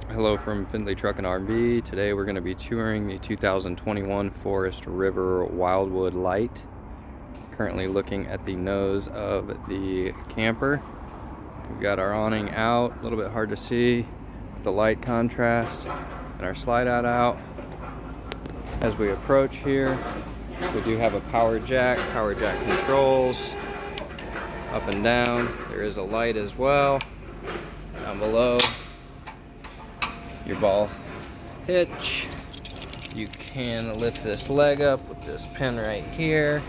Hello from Findlay Truck and RV. Today we're going to be touring the 2021 Forest River Wildwood Lite. Currently looking at the nose of the camper. We've got our awning out, a little bit hard to see with the light contrast, and our slide out. As we approach here, we do have a power jack controls up and down. There is a light as well down below. Your ball hitch. You can lift this leg up with this pin right here.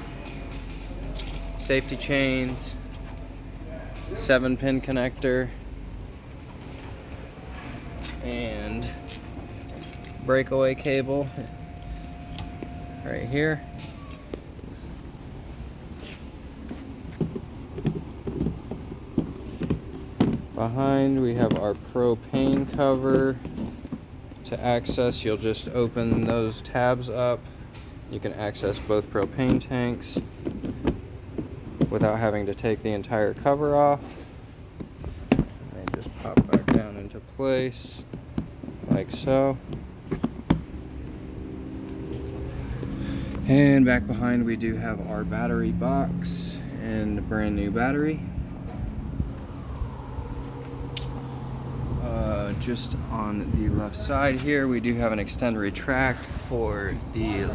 Safety chains, 7-pin connector, and breakaway cable right here. Behind we have our propane cover. To access, you'll just open those tabs up. You can access both propane tanks without having to take the entire cover off. They just pop back down into place like so. And back behind we do have our battery box and a brand new battery. Just on the left side here, we do have an extend retract for the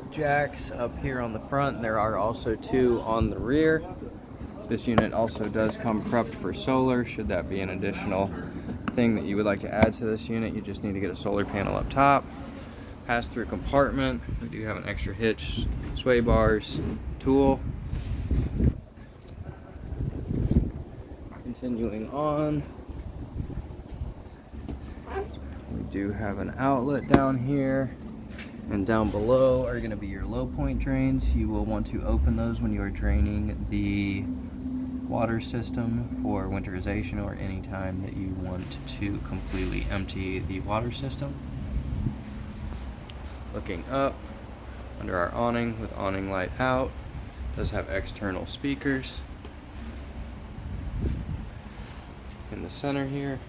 jacks up here on the front. There are also 2 on the rear. This unit also does come prepped for solar. Should that be an additional thing that you would like to add to this unit, you just need to get a solar panel up top. Pass-through compartment. We do have an extra hitch, sway bars, tool. Continuing on, we do have an outlet down here, and down below are going to be your low point drains. You will want to open those when you are draining the water system for winterization or any time that you want to completely empty the water system. Looking up under our awning with awning light out, does have external speakers. In the center here,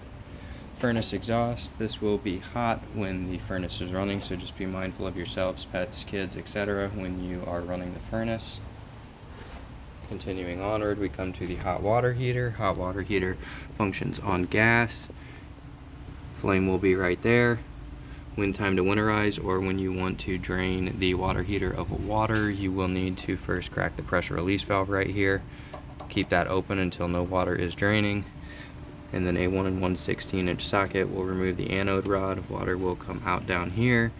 furnace exhaust. This will be hot when the furnace is running, so just be mindful of yourselves, pets, kids, etc. when you are running the furnace. Continuing onward, we come to the hot water heater. Hot water heater functions on gas. Flame will be right there. When time to winterize, or when you want to drain the water heater of water, you will need to first crack the pressure release valve right here. Keep that open until no water is draining. And then a 1 1/16" socket will remove the anode rod. Water will come out down here,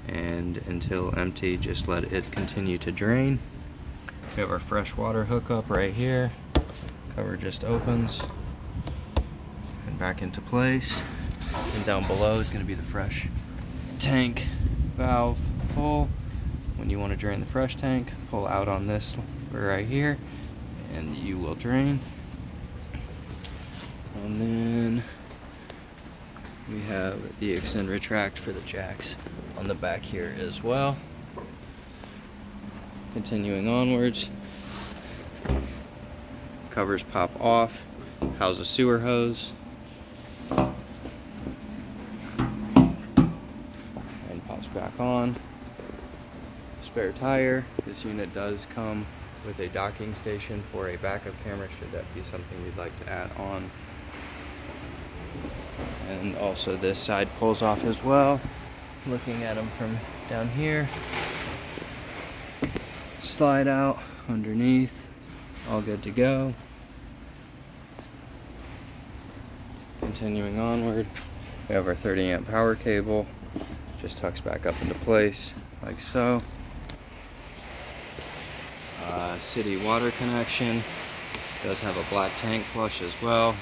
and until empty, just let it continue to drain. We have our fresh water hookup right here. Cover just opens and back into place. And down below is going to be the fresh tank valve pull. When you want to drain the fresh tank, pull out on this right here, and you will drain. And then we have the extend retract for the jacks on the back here as well. Continuing onwards, covers pop off, house a sewer hose, and pops back on. Spare tire. This unit does come with a docking station for a backup camera should that be something you'd like to add on. And also this side pulls off as well. Looking at them from down here. Slide out underneath, all good to go. Continuing onward, we have our 30-amp power cable. Just tucks back up into place like so. City water connection. Does have a black tank flush as well.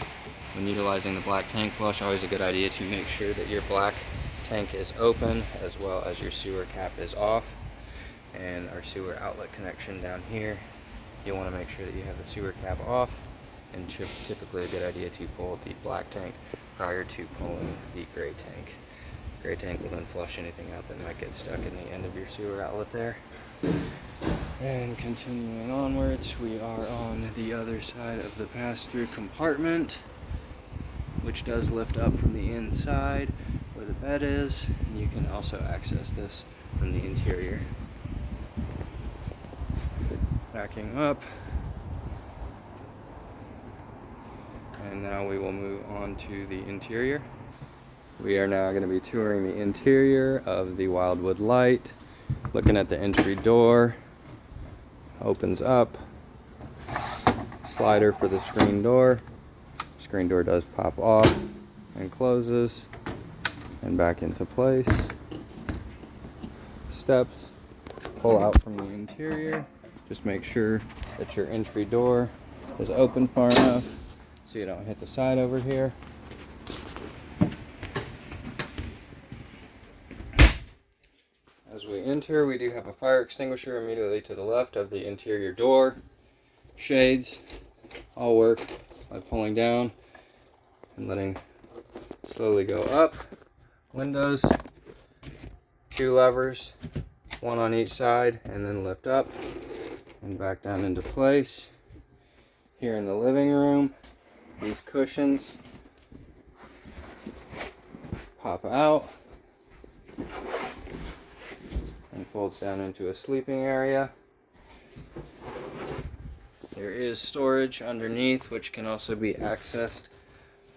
When utilizing the black tank flush, always a good idea to make sure that your black tank is open as well as your sewer cap is off. And our sewer outlet connection down here, you want to make sure that you have the sewer cap off, and typically a good idea to pull the black tank prior to pulling the gray tank. Gray tank will then flush anything out that might get stuck in the end of your sewer outlet there. And continuing onwards, we are on the other side of the pass-through compartment, which does lift up from the inside. the bed is. And you can also access this from the interior. Backing up. And now we will move on to the interior. We are now going to be touring the interior of the Wildwood Lite. Looking at the entry door. Opens up. Slider for the screen door. Screen door does pop off and closes and back into place. Steps pull out from the interior. Just make sure that your entry door is open far enough so you don't hit the side over here. As we enter, we do have a fire extinguisher immediately to the left of the interior door. Shades all work by pulling down and letting slowly go up. Windows, 2 levers, 1 on each side, and then lift up and back down into place. Here in the living room, these cushions pop out and folds down into a sleeping area. There is storage underneath, which can also be accessed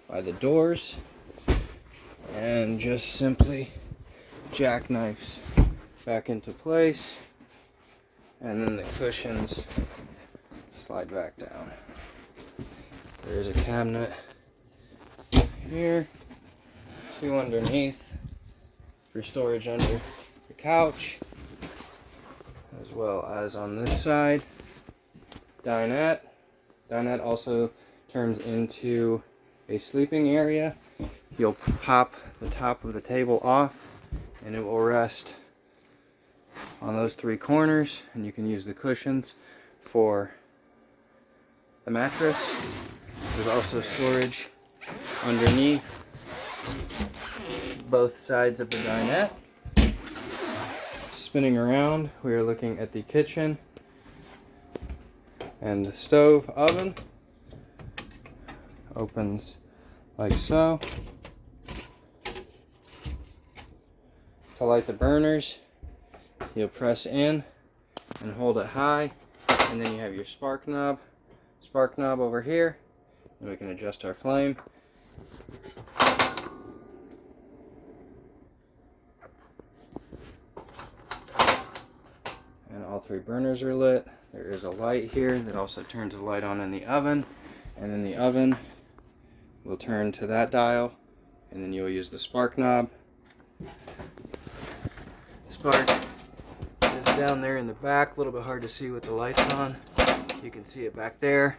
by the doors, and just simply jackknifes back into place, and then the cushions slide back down. There is a cabinet here, 2 underneath for storage under the couch, as well as on this side. Dinette. Dinette also turns into a sleeping area. You'll pop the top of the table off and it will rest on those 3 corners, and you can use the cushions for the mattress. There's also storage underneath both sides of the dinette. Spinning around, we are looking at the kitchen and the stove oven. Opens like so. To light the burners, you'll press in and hold it high, and then you have your spark knob over here, and we can adjust our flame. And all 3 burners are lit. There is a light here that also turns the light on in the oven, and then the oven will turn to that dial, and then you'll use the spark knob. The spark is down there in the back, a little bit hard to see with the lights on. You can see it back there.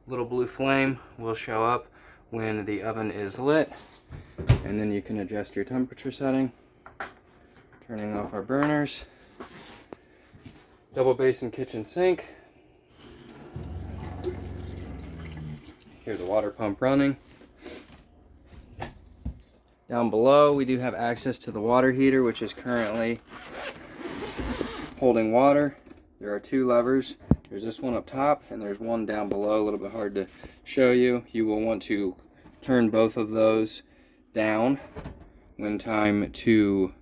Little blue flame will show up when the oven is lit, and then you can adjust your temperature setting. Turning off our burners. Double basin kitchen sink. Here's the water pump running. Down below, we do have access to the water heater, which is currently holding water. There are 2 levers. There's this one up top, and there's one down below, a little bit hard to show you. You will want to turn both of those down when time to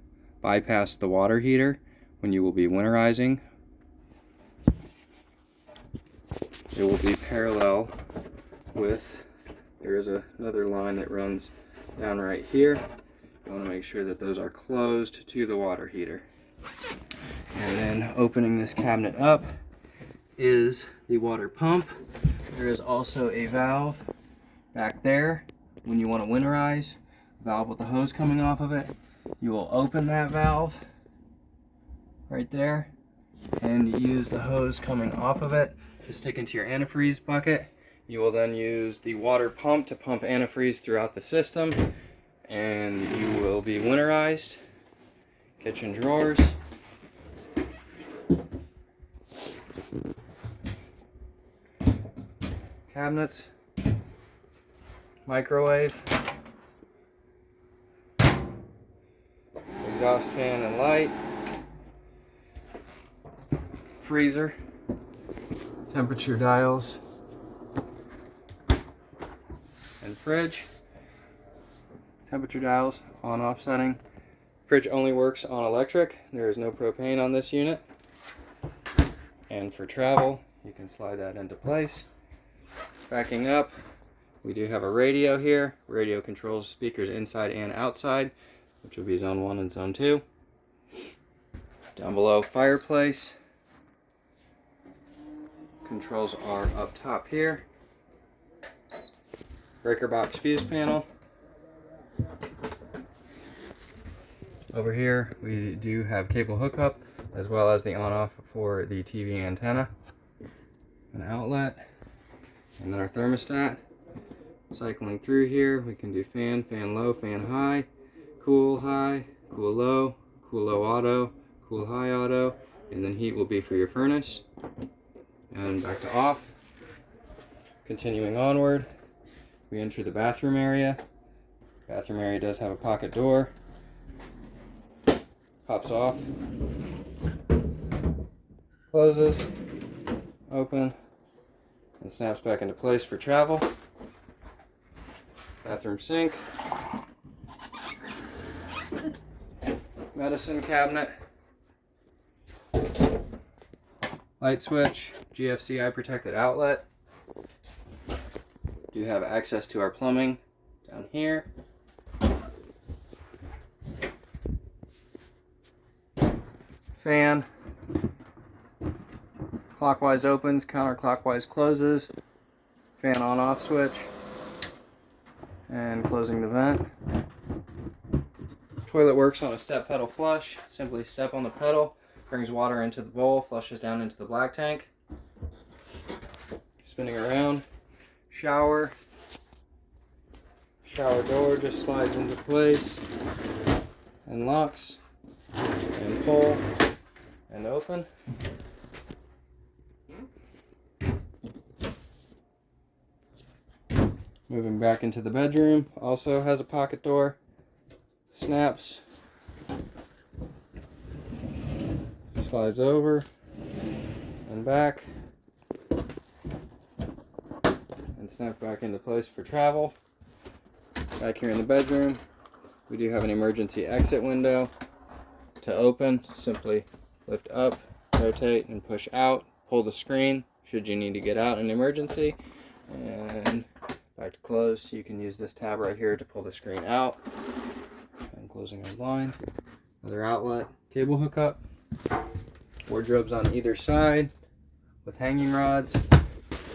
bypass the water heater when you will be winterizing. It will be parallel with, there is another line that runs down right here. You want to make sure that those are closed to the water heater. And then opening this cabinet up is the water pump. There is also a valve back there when you want to winterize. Valve with the hose coming off of it. You will open that valve right there and use the hose coming off of it to stick into your antifreeze bucket. You will then use the water pump to pump antifreeze throughout the system, and you will be winterized. Kitchen drawers. Cabinets. Microwave. Exhaust fan and light. Freezer. Temperature dials. And fridge. temperature dials, on-off setting. Fridge only works on electric. There is no propane on this unit. And for travel, you can slide that into place. Backing up, we do have a radio here. Radio controls speakers inside and outside, which will be zone 1 and zone 2. Down below, fireplace. Controls are up top here. Breaker box fuse panel. Over here we do have cable hookup as well as the on-off for the TV antenna. An outlet. And then our thermostat. Cycling through here, we can do fan, fan low, fan high, cool low auto, cool high auto, and then heat will be for your furnace. And back to off. Continuing onward, we enter the bathroom area. Bathroom area does have a pocket door. Pops off. Closes. Open. And snaps back into place for travel. Bathroom sink. Medicine cabinet. Light switch. GFCI protected outlet. Do have access to our plumbing down here. Fan. Clockwise opens, counterclockwise closes. Fan on-off switch. And closing the vent. Toilet works on a step pedal flush. Simply step on the pedal, brings water into the bowl, flushes down into the black tank. Spinning around. Shower. Shower door just slides into place and locks and pull and open. Moving back into the bedroom, also has a pocket door, snaps, slides over and back, and snap back into place for travel. Back here in the bedroom, we do have an emergency exit window. To open, simply lift up, rotate, and push out, pull the screen should you need to get out in an emergency, and back to close. So you can use this tab right here to pull the screen out. And closing our blind. Another outlet, cable hookup. Wardrobes on either side with hanging rods.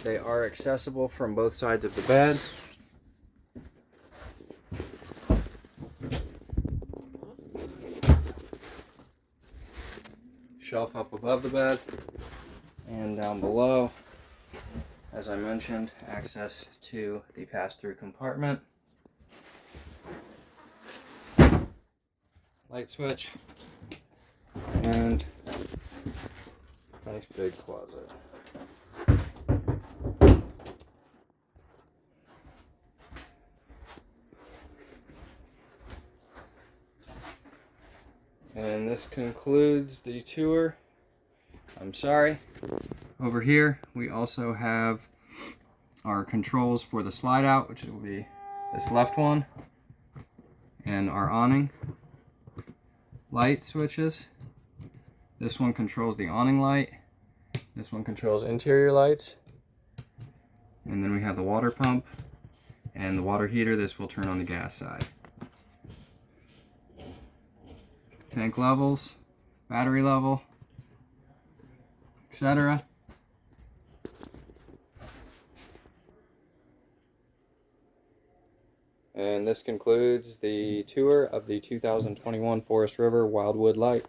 They are accessible from both sides of the bed. Shelf up above the bed and down below. As I mentioned, access to the pass-through compartment. Light switch. And nice big closet. And this concludes the tour. I'm sorry. Over here, we also have our controls for the slide out, which will be this left one, and our awning. Light switches. This one controls the awning light. This one controls interior lights. And then we have the water pump and the water heater. This will turn on the gas side. Tank levels, battery level, etc. And this concludes the tour of the 2021 Forest River Wildwood Lite.